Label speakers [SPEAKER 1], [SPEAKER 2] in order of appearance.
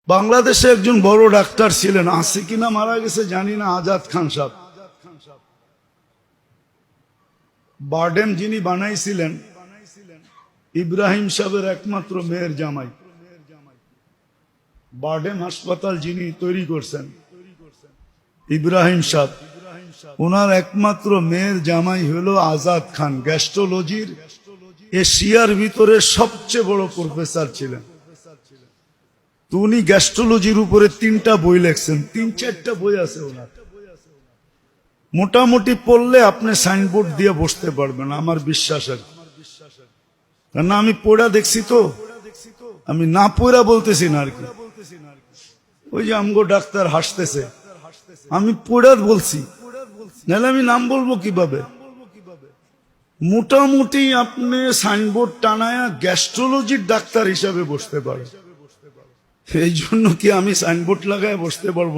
[SPEAKER 1] বাংলাদেশে একজন বড় ডাক্তার ছিলেন, আছে কিনা মারা গেছে জানি না, আজাদ খান সাহেব। বার্ডেম যিনি বানাইছিলেন ইব্রাহিম সাহেবের একমাত্র মেয়ের জামাই। বার্ডেম হাসপাতাল যিনি তৈরি করছেন ইব্রাহিম সাহেব, ওনার একমাত্র মেয়ের জামাই হলো আজাদ খান। গ্যাস্ট্রোলজির এশিয়ার ভিতরে সবচেয়ে বড় প্রফেসর ছিলেন। তো উনি গ্যাস্ট্রোলজির উপরে 3টা বই লেখছেন, 3-4টা বই আছে ওনার। মোটামুটি পড়লে আপনি সাইনবোর্ড দিয়ে বসতে পারবেন, আমার বিশ্বাস। আর কেন আমি পড়া দেখছি, তো আমি না পড়া বলতেছি না আর কি। ওই যে আমগো ডাক্তার হাসতেছে, আমি পড়া বলছি, নাহলে আমি নাম বলবো কিভাবে? মোটামুটি আপনি সাইনবোর্ড টানায়া গ্যাস্ট্রোলজির ডাক্তার হিসাবে বসতে পারেন। এই জন্য কি আমি সাইনবোর্ড লাগায় বসতে পারবো?